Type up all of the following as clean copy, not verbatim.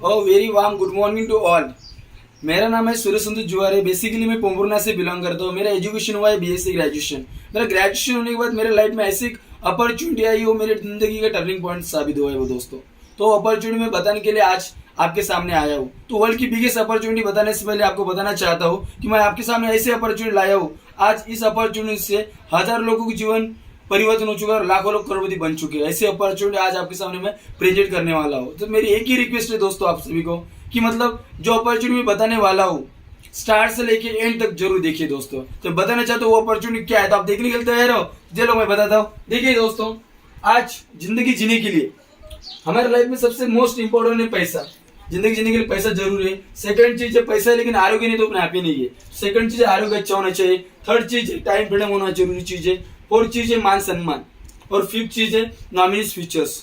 Very warm good morning to all. मेरा नाम है सूर्य संतोष जुआरे। बेसिकली मैं पोम्पुरना से बिलोंग करता हूँ। मेरा एजुकेशन हुआ है बीएससी ग्रेजुएशन। मेरा ग्रेजुएशन होने के बाद मेरे लाइफ में ऐसी अपॉर्चुनिटी आई, वो मेरे जिंदगी का टर्निंग पॉइंट साबित हुआ है वो दोस्तों। तो अपॉर्चुनिटी में बताने के लिए आज आपके सामने आया हूँ। तो वर्ल्ड की बिगेस्ट अपॉर्चुनिटी बताने से पहले आपको बताना चाहता हूँ कि मैं आपके सामने ऐसी अपॉर्चुनिटी लाया हूँ। आज इस अपॉर्चुनिटी से हजारों लोगों के जीवन परिवर्तन हो चुका है और लाखों लोग करोड़पति बन चुके हैं। ऐसी अपॉर्चुनिटी आज आपके सामने मैं प्रेजेंट करने वाला हूँ। तो मेरी एक ही रिक्वेस्ट है दोस्तों आप सभी को कि मतलब जो अपॉर्चुनिटी मैं बताने वाला हूँ स्टार्ट से लेके एंड तक जरूर देखिए दोस्तों। तो बताना चाहता हूँ वो अपॉर्चुनिटी क्या है, तो आप देखने के लिए तैयार हो? चलो मैं बताता हूँ। देखिए दोस्तों, आज जिंदगी जीने के लिए हमारे लाइफ में सबसे मोस्ट इंपॉर्टेंट है पैसा। जिंदगी जीने के लिए पैसा जरूरी है। सेकंड चीज है पैसा, लेकिन आरोग्य नहीं तो अपने आप ही नहीं है। सेकंड चीज है आरोग्य अच्छा होना चाहिए। थर्ड चीज है टाइम फ्रीडम होना जरूरी चीज है। फोर्थ चीज है मान सम्मान। और फिफ्थ चीज है नॉमिनीज फीचर्स।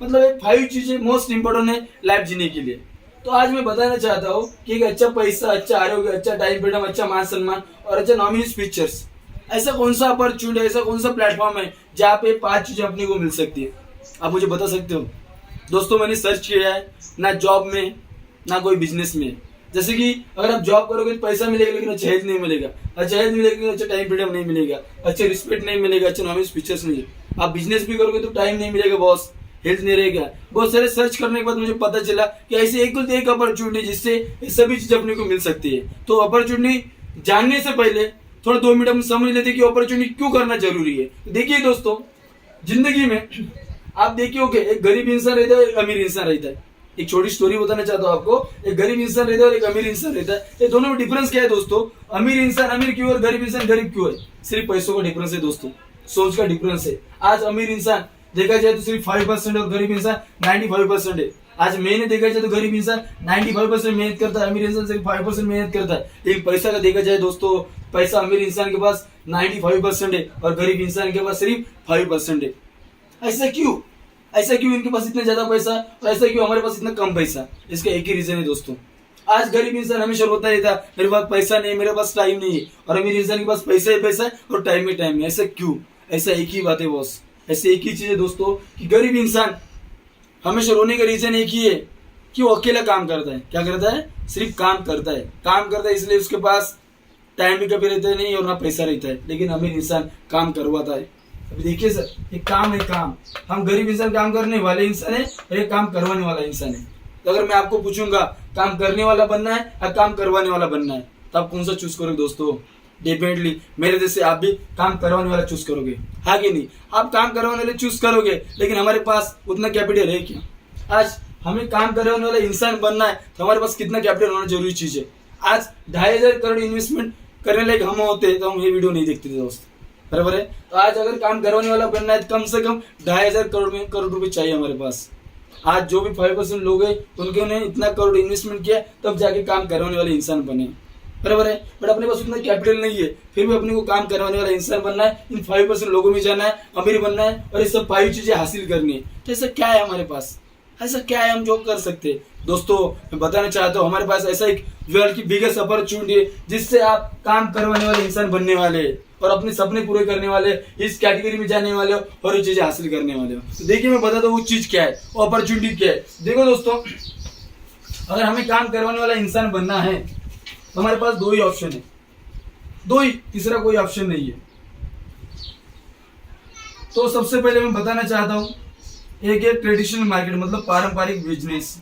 मतलब ये 5 चीजें मोस्ट इंपॉर्टेंट है लाइफ जीने के लिए। तो आज मैं बताना चाहता हूँ कि एक अच्छा पैसा, अच्छा आरोग्य, अच्छा टाइम फ्रीडम, अच्छा मान सम्मान और अच्छा नॉमिनीज फीचर्स, ऐसा कौन सा अपॉर्चुनिटी, ऐसा कौन सा प्लेटफॉर्म है जहाँ पे 5 चीजें अपने को मिल सकती है? आप मुझे बता सकते हो? दोस्तों मैंने सर्च किया है, ना जॉब में ना कोई बिजनेस में। जैसे कि अगर आप जॉब करोगे तो पैसा मिलेगा, लेकिन अच्छा हेल्थ नहीं मिलेगा। अच्छा हेल्थ मिलेगा लेकिन अच्छा टाइम फ्रीडम नहीं मिलेगा। अच्छा रिस्पेक्ट नहीं मिलेगा। अच्छा नॉमिनीज फीचर्स नहीं है। आप बिजनेस भी करोगे तो टाइम नहीं मिलेगा बॉस, हेल्थ नहीं रहेगा। बहुत सारे सर्च करने के बाद मुझे पता चला कि ऐसे एक अपॉर्चुनिटी जिससे ये सभी चीज अपने को मिल सकती है। तो अपॉर्चुनिटी जानने से पहले थोड़ा 2 मिनट में समझ लेते कि अपॉर्चुनिटी क्यों करना जरूरी है। देखिए दोस्तों, जिंदगी में आप देखिए होगे, एक गरीब इंसान रहता है, एक अमीर इंसान रहता है। एक छोटी स्टोरी बताना चाहता हूँ आपको। एक गरीब इंसान रहता है और एक अमीर इंसान रहता है। ये दोनों में डिफरेंस क्या है दोस्तों? अमीर इंसान अमीर क्यों और गरीब इंसान गरीब क्यों है? सिर्फ पैसों का डिफरेंस है दोस्तों, सोच का डिफरेंस है। आज अमीर इंसान देखा जाए तो सिर्फ 5% और गरीब इंसान 95% है। आज मैंने देखा जाए तो गरीब इंसान 95% मेहनत करता है, अमीर इंसान सिर्फ 5% मेहनत करता है। लेकिन पैसा का देखा जाए दोस्तों, पैसा अमीर इंसान के पास 95% है और गरीब इंसान के पास सिर्फ 5% है। ऐसा क्यों? ऐसा क्यों इनके पास इतना ज्यादा पैसा और ऐसा क्यों हमारे पास इतना कम पैसा? इसका एक ही रीजन है दोस्तों। आज गरीब इंसान हमेशा रोता रहता है, मेरे पास पैसा नहीं, मेरे पास टाइम नहीं है। और अमीर इंसान के पास पैसा ही पैसा है और टाइम में टाइम नहीं। ऐसा क्यों? ऐसा एक ही बात है बॉस, ऐसे एक ही चीज है दोस्तों कि गरीब इंसान हमेशा रोने का रीजन एक ही है कि वो अकेला काम करता है। क्या करता है? सिर्फ काम करता है। काम करता है इसलिए उसके पास टाइम भी कभी रहता है नहीं और ना पैसा रहता है। लेकिन अमीर इंसान काम करवाता है। अभी देखिए सर, एक काम है काम। हम गरीब इंसान काम करने वाले इंसान है और एक काम करवाने वाला इंसान है। तो अगर मैं आपको पूछूंगा काम करने वाला बनना है या काम करवाने वाला बनना है, तो आप कौन सा चूज करोगे दोस्तों? डेफिनेटली मेरे जैसे आप भी काम करवाने वाला चूज करोगे, हाँ कि नहीं? आप काम करवाने वाले चूज करोगे, लेकिन हमारे पास उतना कैपिटल है क्या? आज हमें काम करवाने वाला इंसान बनना है तो हमारे पास कितना कैपिटल होना जरूरी चीज है। आज 2,500 करोड़ इन्वेस्टमेंट करने लायक हम होते तो हम ये वीडियो नहीं देखते थे दोस्त, बराबर है? तो आज अगर काम करवाने वाला बनना है तो कम से कम 2,500 करोड़ रुपए चाहिए हमारे पास। आज जो भी 5% लोग हैं उनके ने इतना करोड़ इन्वेस्टमेंट किया तब जाके काम करवाने वाले इंसान बने, बराबर है? बट अपने पास उतना कैपिटल नहीं है, फिर भी अपने को काम करवाने वाला इंसान बनना है, इन 5% लोगों में जाना है, अमीर बनना है और ये सब 5 चीजें हासिल करनी है। तो ऐसा क्या है हमारे पास? ऐसा क्या है हम जो कर सकते हैं? दोस्तों मैं बताना चाहता हूँ, हमारे पास ऐसा एक वर्ल्ड की बिगेस्ट अपॉर्चुनिटी है जिससे आप काम करवाने वाले इंसान बनने वाले हैं और अपने सपने पूरे करने वाले, इस कैटेगरी में जाने वाले हो और ये चीजें हासिल करने वाले हो। तो देखिए मैं बताता हूँ वो चीज क्या है, वो अपॉर्चुनिटी क्या है। देखो दोस्तों, अगर हमें काम करवाने वाला इंसान बनना है तो हमारे पास 2 ही ऑप्शन है, 2 ही, तीसरा कोई ऑप्शन नहीं है। तो सबसे पहले मैं बताना चाहता हूँ, एक है ट्रेडिशनल मार्केट, मतलब पारंपरिक बिजनेस।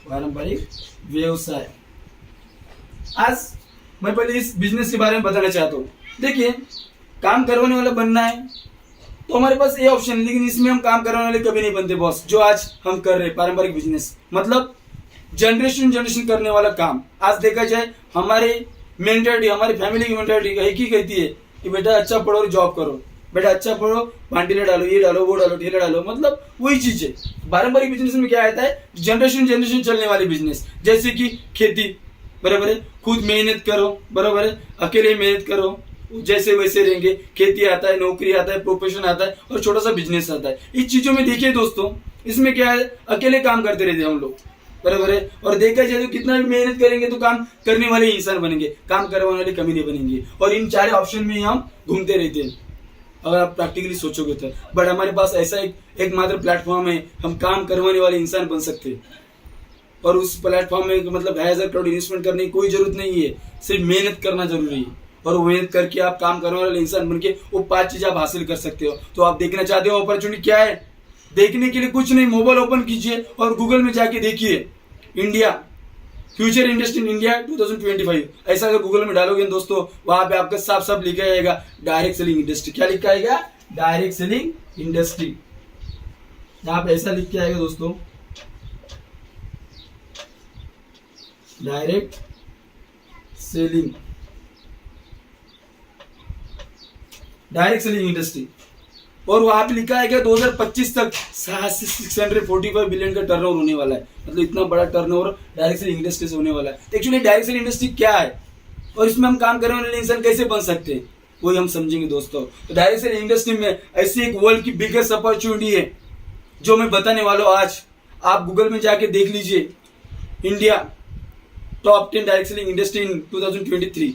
पारंपरिक व्यवसाय। आज मैं पहले इस बिजनेस के बारे में बताना चाहता हूँ। देखिए, काम करवाने वाला बनना है तो हमारे पास ये ऑप्शन है, लेकिन इसमें हम काम करवाने वाले कभी नहीं बनते बॉस। जो आज हम कर रहे हैं पारंपरिक बिजनेस, मतलब जनरेशन करने वाला काम। आज देखा जाए हमारे मेंटालिटी, हमारी फैमिली की मेंटालिटी एक ही कहती है कि बेटा अच्छा पढ़ो और जॉब करो, बेटा अच्छा पढ़ो, बांटीले डालो, ये डालो, वो डालो, ठेला डालो, मतलब वही चीज है। पारंपरिक बिजनेस में क्या आता है? जनरेशन चलने वाली बिजनेस, जैसे कि खेती, बराबर है? खुद मेहनत करो, बराबर है? अकेले मेहनत करो, जैसे वैसे रहेंगे। खेती आता है, नौकरी आता है, प्रोफेशन आता है और छोटा सा बिजनेस आता है। इस चीजों में देखिए दोस्तों, इसमें क्या है? अकेले काम करते रहते हैं हम लोग, बराबर है? और देखा जाए तो कितना भी मेहनत करेंगे तो काम करने वाले इंसान बनेंगे, काम करवाने वाले कमी नहीं बनेंगे। और इन 4 ऑप्शन में हम घूमते रहते हैं। अगर आप प्रैक्टिकली सोचोगे तो। बट हमारे पास ऐसा एक मात्र प्लेटफॉर्म है, हम काम करवाने वाले इंसान बन सकते हैं। और उस प्लेटफॉर्म में मतलब 1000 करोड़ इन्वेस्टमेंट करने की कोई जरूरत नहीं है, सिर्फ मेहनत करना जरूरी है। और वो मेहनत करके आप काम करने वाले इंसान बन के वो 5 चीजें आप हासिल कर सकते हो। तो आप देखना चाहते हो अपॉर्चुनिटी क्या है? देखने के लिए कुछ नहीं, मोबाइल ओपन कीजिए और गूगल में जाके देखिए India future industry in India 2025। ऐसा अगर गूगल में डालोगे दोस्तों, वहां पे आपका साफ साफ लिखा आएगा डायरेक्ट सेलिंग इंडस्ट्री। क्या लिखा आएगा? Direct selling industry. यहाँ पे ऐसा लिख के आएगा दोस्तों, डायरेक्ट सेलिंग इंडस्ट्री। और वहां पे लिखा है कि 2025 तक 645 बिलियन का टर्नओवर होने वाला है। मतलब इतना बड़ा टर्नओवर डायरेक्ट सेलिंग इंडस्ट्री से होने वाला है। एक्चुअली डायरेक्ट सेलिंग इंडस्ट्री क्या है और इसमें हम काम करने वाले इंसान कैसे बन सकते हैं, वही हम समझेंगे दोस्तों। तो डायरेक्ट सेलिंग इंडस्ट्री में ऐसी एक वर्ल्ड की बिगेस्ट अपॉर्चुनिटी है जो मैं बताने वाला हूँ आज। आप गूगल में जाके देख लीजिए, India top 10 direct selling industry in 2023।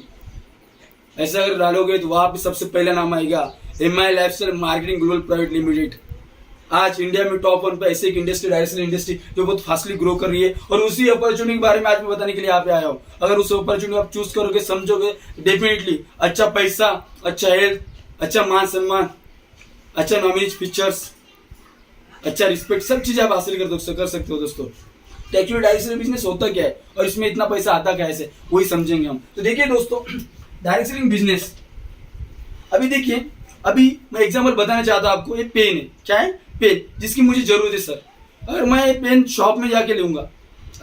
ऐसा अगर डालोगे तो वहां पे सबसे पहला नाम आएगा MI lifestyle marketing global private limited. आज इंडिया में टॉप 1 पे ऐसे एक इंडस्ट्री डायरेक्ट सेलिंग इंडस्ट्री जो बहुत फास्टली ग्रो कर रही है। और उसी अपॉर्चुनिटी के बारे में आज मैं बताने के लिए यहाँ पे आया हूँ। अगर उस अपॉर्चुनिटी आप चूज करोगे, समझोगे, डेफिनेटली अच्छा पैसा, अच्छा हेल्थ, अच्छा मान सम्मान, अच्छा नॉमिनेज फीचर्स, अच्छा रिस्पेक्ट, सब चीजें आप हासिल कर सकते हो दोस्तों। तो एक्चुअली डायरेक्ट सेलिंग बिजनेस होता क्या है और इसमें इतना पैसा आता कैसे, वही समझेंगे हम। तो देखिए दोस्तों, डायरेक्ट सेलिंग बिजनेस, अभी देखिए, अभी मैं एग्जांपल बताना चाहता हूं आपको। ये पेन है, क्या है? पेन, जिसकी मुझे जरूरत है सर। अगर मैं ये पेन शॉप में जाके लूंगा,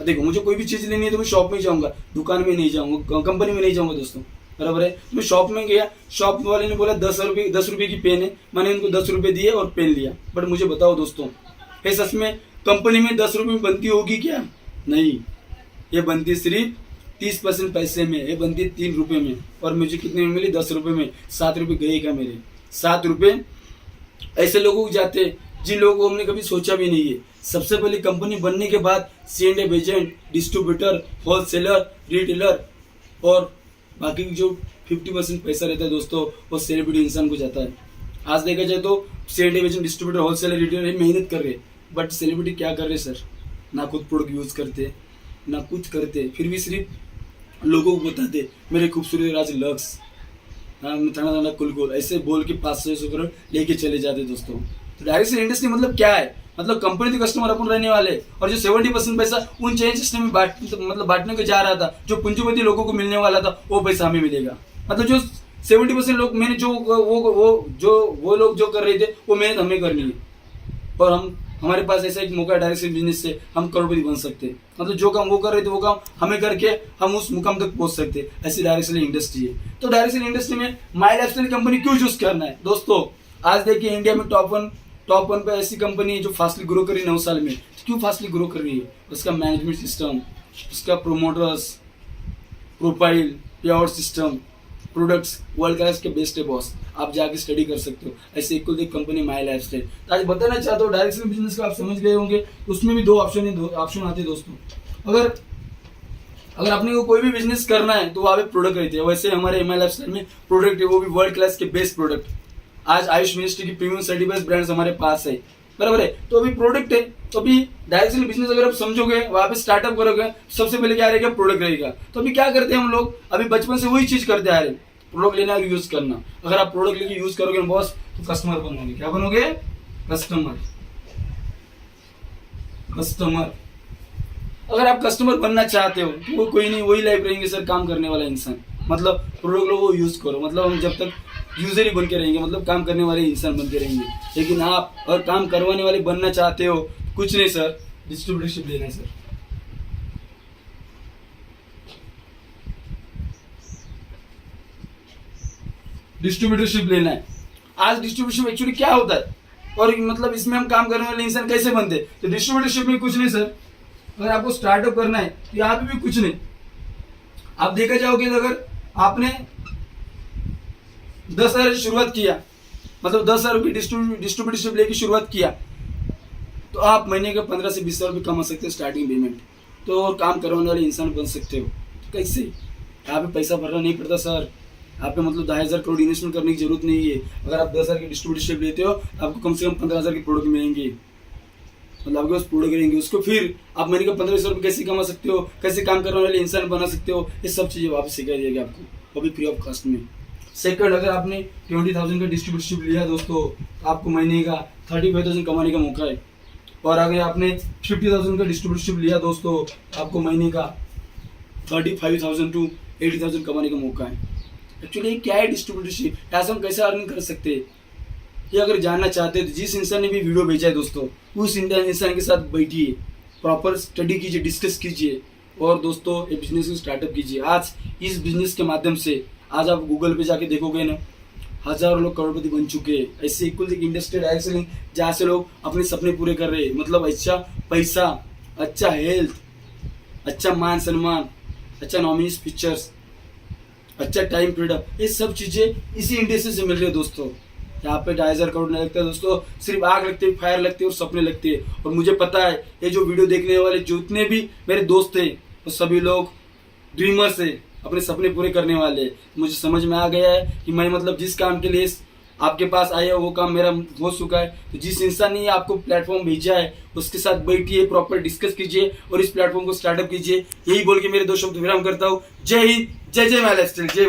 देखो मुझे कोई भी चीज लेनी है तो मैं शॉप में जाऊंगा, दुकान में नहीं जाऊंगा, कंपनी में नहीं जाऊंगा दोस्तों, बराबर है। मैं शॉप में गया, शॉप वाले ने बोला 10 रुपए की पेन है, मैंने उनको 10 रुपए दिए और पेन लिया। बट मुझे बताओ दोस्तों, ये सच में कंपनी में 10 रुपए में बनती होगी क्या? नहीं, ये बनती सिर्फ 30% पैसे में, ये बनती है 3 रुपए में। और मुझे कितने में मिली? 10 रुपए में। 7 रुपए गए क्या मेरे? 7 रुपए ऐसे लोगों को जाते जिन लोगों को हमने कभी सोचा भी नहीं है। सबसे पहले कंपनी बनने के बाद C&F agent, distributor, wholesaler, retailer और बाकी जो 50% पैसा रहता है दोस्तों, वो सेलिब्रिटी इंसान को जाता है। आज देखा जाए तो C&F agent, distributor, wholesaler, retailer मेहनत कर रहे, बट सेलिब्रिटी क्या कर रहे सर? ना खुद प्रोडक्ट यूज करते, ना कुछ करते, फिर भी सिर्फ लोगों को बताते मेरे खूबसूरत राज लक्स, थाना थाना कुल ऐसे बोल के 500 करोड़ लेके चले जाते दोस्तों। तो डायरेक्ट सेलिंग इंडस्ट्री मतलब क्या है? मतलब कंपनी तो कस्टमर अपन रहने वाले, और जो 70% पैसा उन चेन सिस्टम में बांटने को जा रहा था, जो पूंजीपति लोगों को मिलने वाला था, वो पैसा हमें मिलेगा। मतलब जो 70% लोग मैंने जो वो लोग जो कर रहे थे, वो मेहनत हमें करनी है। और हमारे पास ऐसा एक मौका है डायरेक्ट सेलिंग बिजनेस से हम करोड़पति बन सकते हैं। मतलब जो काम वो कर रहे थे वो काम हमें करके हम उस मुकाम तक पहुंच सकते हैं। ऐसी डायरेक्ट सेलिंग इंडस्ट्री है। तो डायरेक्ट सेलिंग इंडस्ट्री में माई लाइफस्टाइल कंपनी क्यों चूज करना है दोस्तों? आज देखिए, इंडिया में टॉप वन पे ऐसी कंपनी है जो फास्टली ग्रो कर रही है 9 साल में। तो क्यों फास्टली ग्रो कर रही है? उसका मैनेजमेंट सिस्टम, उसका प्रोमोटर्स, प्रोफाइल, पे out system, products world class के बेस्ट है बॉस। आप जाके स्टडी कर सकते हो। ऐसे एक कंपनी माई लाइफस्टाइल। तो आज बताना चाहता हूँ डायरेक्ट सेलिंग बिजनेस को आप समझ गए होंगे। उसमें भी 2 ऑप्शन आते हैं दोस्तों। अगर अपने को कोई भी बिजनेस करना है तो वहाँ पे प्रोडक्ट रहते हैं। वैसे हमारे MI लाइफस्टाइल में प्रोडक्ट है, वो भी वर्ल्ड क्लास के बेस्ट प्रोडक्ट। आज आयुष मिनिस्ट्री की प्रीमियम सर्टिफाइड ब्रांड्स हमारे पास है, बराबर है। तो अभी प्रोडक्ट है, तो अभी डायरेक्ट सेलिंग बिजनेस अगर आप समझोगे, वहां पे स्टार्टअप करोगे, सबसे पहले क्या रहेगा? प्रोडक्ट रहेगा। तो अभी क्या करते हैं हम लोग? अभी बचपन से वही चीज करते आ रहे, प्रोडक्ट लेना और यूज करना। अगर आप प्रोडक्ट लेके यूज करोगे बॉस, तो कस्टमर बनोगे। क्या बनोगे? कस्टमर। अगर आप कस्टमर बनना चाहते हो तो वो कोई नहीं, वही लाइफ रहेंगे सर, काम करने वाला इंसान। मतलब प्रोडक्ट लोगों को यूज करो, मतलब हम जब तक यूजर ही बन के रहेंगे, मतलब काम करने वाले इंसान बन के रहेंगे। लेकिन आप अगर काम करवाने वाले बनना चाहते हो, कुछ नहीं सर, डिस्ट्रीब्यूटरशिप लेना है सर। डिस्ट्रीब्यूटरशिप लेना है। आज डिस्ट्रीब्यूटरशिप एक्चुअली क्या होता है और मतलब इसमें हम काम करने वाले इंसान कैसे बनते हैं? तो डिस्ट्रीब्यूटरशिप में कुछ नहीं सर, अगर आपको स्टार्टअप करना है तो यहाँ पे भी कुछ नहीं। आप देखा जाओगे तो अगर आपने 10,000 से शुरुआत किया, मतलब 10,000 रुपये डिस्ट्रीब्यूटरशिप लेके शुरुआत किया, तो आप महीने के 15 से 20,000 रुपये कमा सकते हैं स्टार्टिंग पेमेंट। तो और काम करवाने वाले इंसान बन सकते हो। तो कैसे? यहाँ पे पैसा भरना नहीं पड़ता सर, आपको मतलब 10,000 करोड़ इन्वेस्टमेंट करने की जरूरत नहीं है। अगर आप 10,000 की डिस्ट्रीब्यूटरशिप लेते हो तो आपको कम से कम 15,000 के प्रोडक्ट मिलेंगे, मतलब आपके पास प्रोडक्ट रहेंगे। उसको फिर आप महीने का 1500 रुपये कैसे कमा सकते हो, कैसे काम करने वाले इंसान बना सकते हो, ये सब चीज़ें वहाँ पे सिखाई जाएगी आपको, वो भी फ्री ऑफ कॉस्ट में। सेकंड, अगर आपने 20,000 का डिस्ट्रीब्यूटरशिप लिया दोस्तों, तो आपको महीने का 35,000 कमाने का मौका है। और अगर आपने 50,000 का डिस्ट्रीब्यूटरशिप लिया दोस्तों, आपको महीने का 35,000 to 80,000 कमाने का मौका है। एक्चुअली क्या है डिस्ट्रीब्यूटरशिप, ऐसा हम कैसे अर्निंग कर सकते हैं, ये अगर जानना चाहते हैं तो जिस इंसान ने भी वीडियो भेजा है दोस्तों, उस इंसान के साथ बैठिए, प्रॉपर स्टडी कीजिए, डिस्कस कीजिए और दोस्तों ये बिजनेस को स्टार्टअप कीजिए। आज इस बिजनेस के माध्यम से आज आप गूगल पे जाके देखोगे ना, हजारों लोग करोड़पति बन चुके हैं। ऐसे कुल एक इंडस्ट्री डायरेक्ट सेलिंग जहाँ से लोग अपने सपने पूरे कर रहे हैं, मतलब अच्छा पैसा, अच्छा हेल्थ, अच्छा मान सम्मान, अच्छा नॉमिनीज पिक्चर्स, अच्छा टाइम फ्रीडम, ये सब चीजें इसी इंडस्ट्री से मिल रही है दोस्तों। यहाँ पे 2,500 करोड़ नहीं लगता है दोस्तों, सिर्फ आग लगती है, फायर लगती है और सपने लगते हैं। और मुझे पता है ये जो वीडियो देखने वाले जितने भी मेरे दोस्त थे वो सभी लोग ड्रीमर्स है, अपने सपने पूरे करने वाले। मुझे समझ में आ गया है कि मैं मतलब जिस काम के लिए आपके पास आया वो काम मेरा हो चुका है। तो जिस इंसान ने आपको प्लेटफॉर्म भेजा है उसके साथ बैठिए, प्रॉपर डिस्कस कीजिए और इस प्लेटफॉर्म को स्टार्टअप कीजिए। यही बोल के मेरे दो शब्द विराम करता हूँ। जय हिंद, जय जय माय लाइफस्टाइल, जय